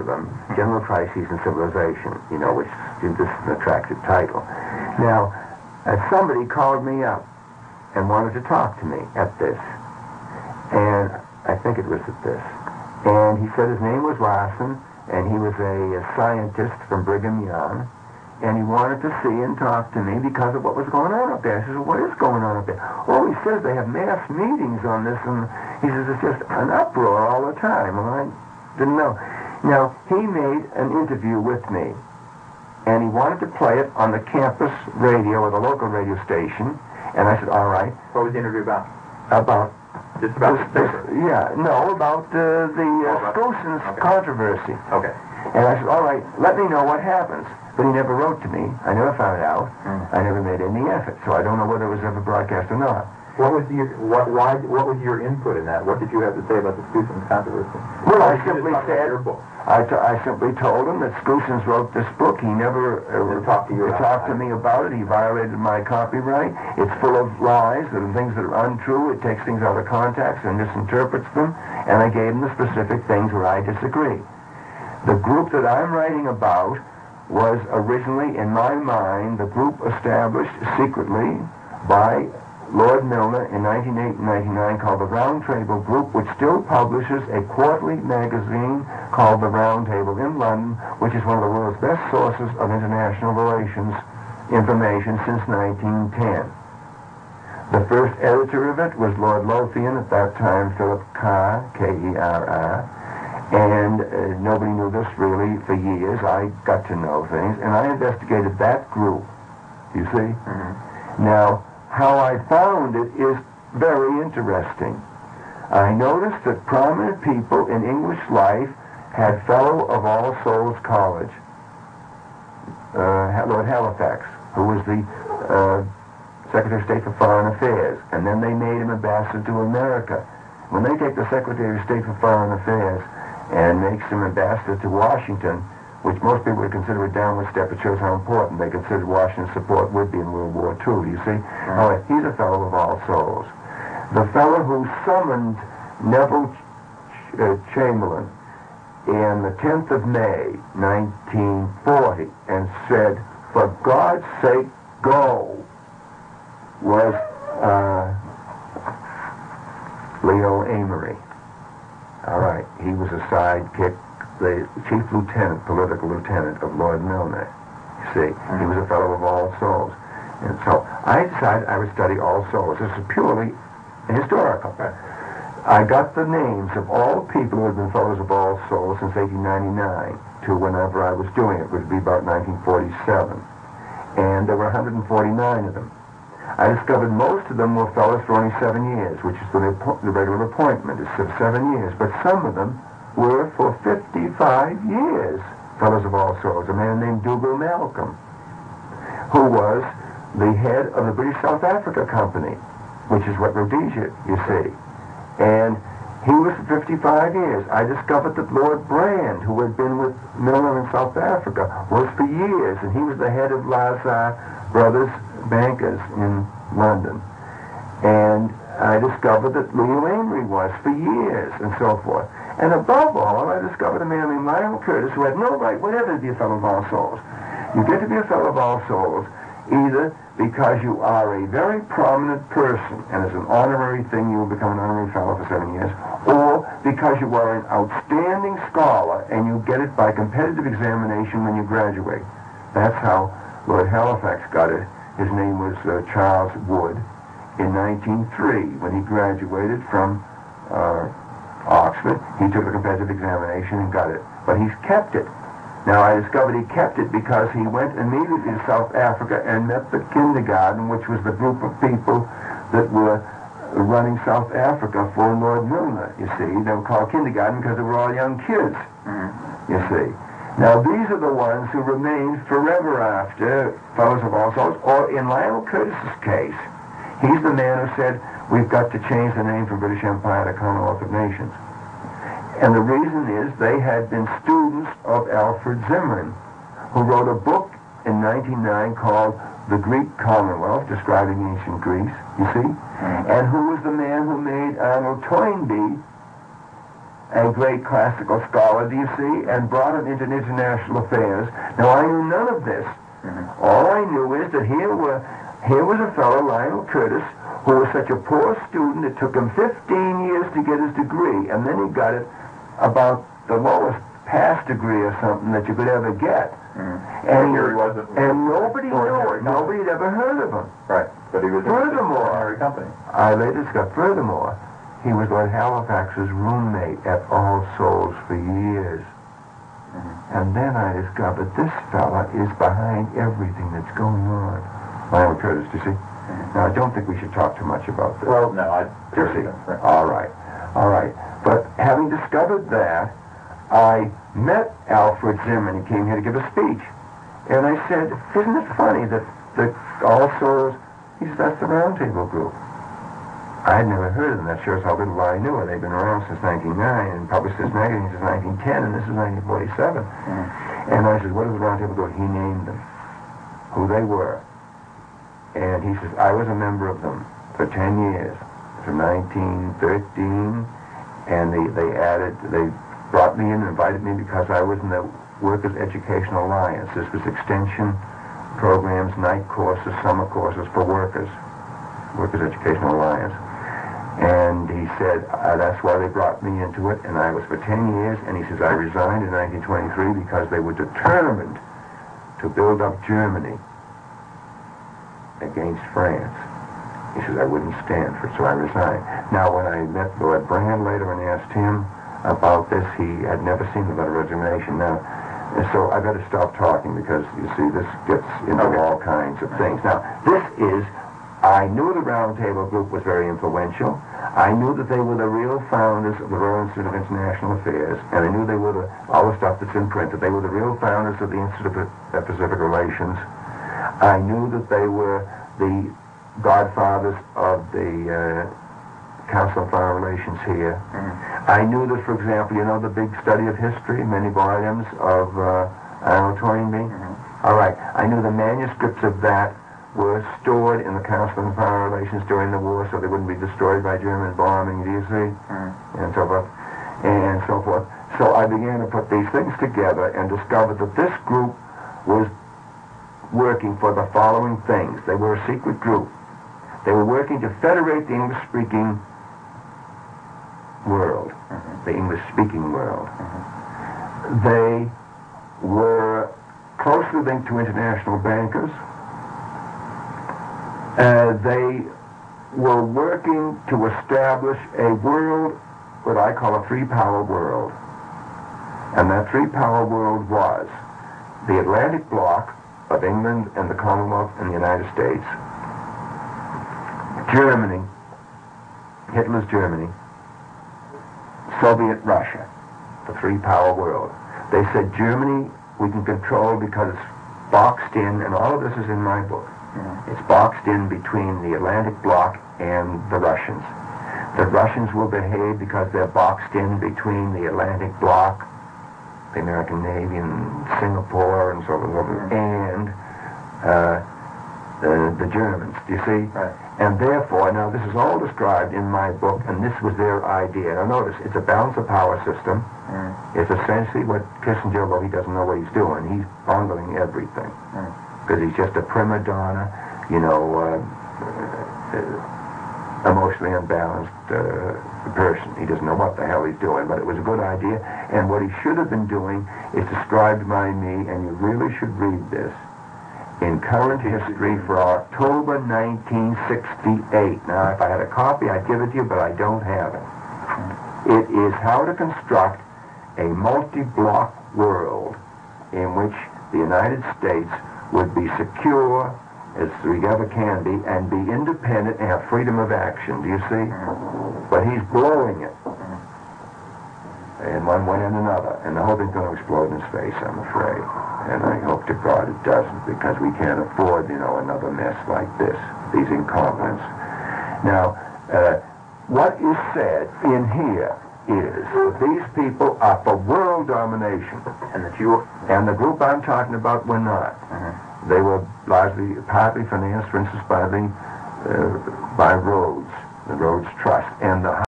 of them, General Crises in Civilization, you know, which this is an attractive title. Now, somebody called me up and wanted to talk to me at this, and I think it was at this, and he said his name was Larson, and he was a scientist from Brigham Young, and he wanted to see and talk to me because of what was going on up there. I said, well, what is going on up there? Oh, he says they have mass meetings on this, and he says it's just an uproar all the time. Well, I didn't know. Now, he made an interview with me, and he wanted to play it on the campus radio or the local radio station, and I said, all right. What was the interview about? Just about the paper? Yeah, no, about the Skousen's controversy. Okay. And I said, all right, let me know what happens. But he never wrote to me. I never found out. I never made any effort, so I don't know whether it was ever broadcast or not. What was your input in that? What did you have to say about the Skousen's controversy? Well, I simply said, I simply told him that Skousen's wrote this book. He never talked to me about it. He violated my copyright. It's full of lies and things that are untrue. It takes things out of context and misinterprets them. And I gave him the specific things where I disagree. The group that I'm writing about was originally, in my mind, the group established secretly by Lord Milner in 1908 and 1999 called the Round Table Group, which still publishes a quarterly magazine called The Round Table in London, which is one of the world's best sources of international relations information since 1910. The first editor of it was Lord Lothian, at that time Philip Kerr, K-E-R-R, and nobody knew this really for years. I got to know things, and I investigated that group, you see? Now, how I found it is very interesting. I noticed that prominent people in English life had Fellow of All Souls College, Lord Halifax, who was the Secretary of State for Foreign Affairs, and then they made him ambassador to America. When they take the Secretary of State for Foreign Affairs and makes him ambassador to Washington, which most people would consider a downward step, it shows how important they considered Washington's support would be in World War II, you see? All right, he's a Fellow of All Souls. The fellow who summoned Neville Chamberlain in the 10th of May, 1940, and said, for God's sake, go, was Leo Amory. All right, he was a sidekick, the chief lieutenant, political lieutenant of Lord Milner. You see, he was a Fellow of All Souls. And so I decided I would study All Souls. This is purely historical. I got the names of all people who had been Fellows of All Souls since 1899 to whenever I was doing it, which would be about 1947. And there were 149 of them. I discovered most of them were fellows for only 7 years, which is the regular appointment. It's 7 years. But some of them were for 55 years, Fellows of All Souls. A man named Dougal Malcolm, who was the head of the British South Africa Company, which is what Rhodesia, you see. And he was for 55 years. I discovered that Lord Brand, who had been with Milner in South Africa, was for years, and he was the head of Lazar Brothers Bankers in London. And I discovered that Leo Amory was for years, and so forth. And above all, I discovered a man named Lionel Curtis who had no right whatever to be a Fellow of All Souls. You get to be a Fellow of All Souls either because you are a very prominent person, and as an honorary thing you will become an honorary Fellow for 7 years, or because you are an outstanding scholar and you get it by competitive examination when you graduate. That's how Lord Halifax got it. His name was Charles Wood. In 1903, when he graduated from Oxford, he took a competitive examination and got it. But he's kept it. Now, I discovered he kept it because he went immediately to South Africa and met the kindergarten, which was the group of people that were running South Africa for Lord Milner, you see. They were called kindergarten because they were all young kids, you see. Now, these are the ones who remained forever after Fellows of All Souls, or in Lionel Curtis's case, he's the man who said, we've got to change the name from British Empire to Commonwealth of Nations. And the reason is they had been students of Alfred Zimmerman, who wrote a book in 1909 called The Greek Commonwealth, describing ancient Greece, you see, and who was the man who made Arnold Toynbee a great classical scholar, do you see, and brought him into international affairs. Now, I knew none of this. All I knew is that here was a fellow, Lionel Curtis, who was such a poor student, it took him 15 years to get his degree, and then he got it about the lowest pass degree or something that you could ever get. And nobody knew it. Nobody had ever heard of him. Right. But he was furthermore, in a company. I later discovered, furthermore, he was Lord Halifax's roommate at All Souls for years. And then I discovered this fella is behind everything that's going on. Lionel Curtis, do you see? Now, I don't think we should talk too much about this. Well, no, I do you see? All right. But having discovered that, I met Alfred Zimmern. He came here to give a speech. And I said, isn't it funny that the All Souls, he said, that's the Round Table Group. I had never heard of them. That shows how little I knew. They've been around since 1909 and published this magazine since 1910, and this is 1947. And I said, what does the Round Table Group? He named them, who they were. And he says, I was a member of them for 10 years, from 1913, and they brought me in and invited me because I was in the Workers' Educational Alliance. This was extension programs, night courses, summer courses for Workers' Educational Alliance. And he said, that's why they brought me into it, and I was for 10 years, and he says, I resigned in 1923 because they were determined to build up Germany against France. He says, I wouldn't stand for it, so I resigned. Now, when I met Lord Brand later and asked him about this, he had never seen the letter of resignation. Now, and so I better stop talking because, you see, this gets into all kinds of things. Now, this is, I knew the Round Table Group was very influential. I knew that they were the real founders of the Royal Institute of International Affairs, and I knew they were all the stuff that's in print, that they were the real founders of the Institute of Pacific Relations. I knew that they were the godfathers of the Council on Foreign Relations here. I knew that, for example, you know the big study of history, many volumes of Arnold Toynbee? All right. I knew the manuscripts of that were stored in the Council on Foreign Relations during the war so they wouldn't be destroyed by German bombing, do you see? And so forth. And so forth. So I began to put these things together and discovered that this group was working for the following things. They were a secret group. They were working to federate the English-speaking world, the English-speaking world. They were closely linked to international bankers. They were working to establish a world, what I call a three-power world. And that three-power world was the Atlantic bloc of England and the Commonwealth and the United States, Germany, Hitler's Germany, Soviet Russia, the three-power world. They said Germany we can control because it's boxed in, and all of this is in my book. It's boxed in between the Atlantic bloc and the Russians. The Russians will behave because they're boxed in between the Atlantic bloc, the American Navy and Singapore and so on, and the Germans, do you see? Right. And therefore, now this is all described in my book, and this was their idea. Now notice, it's a balance of power system. It's essentially what Kissinger, although he doesn't know what he's doing, he's bungling everything. Because he's just a prima donna, you know, emotionally unbalanced person. He doesn't know what the hell he's doing, but it was a good idea. And what he should have been doing is described by me, and you really should read this, in Current History for October 1968. Now, if I had a copy, I'd give it to you, but I don't have it. It is how to construct a multi-block world in which the United States would be secure as we ever can be, and be independent and have freedom of action. Do you see? But he's blowing it in one way and another, and the whole thing's going to explode in his face, I'm afraid. And I hope to God it doesn't, because we can't afford, you know, another mess like this, these incompetents. Now, what is said in here is that these people are for world domination, and that you and the group I'm talking about were not. They were largely, partly financed, for instance, by Rhodes, the Rhodes Trust, and the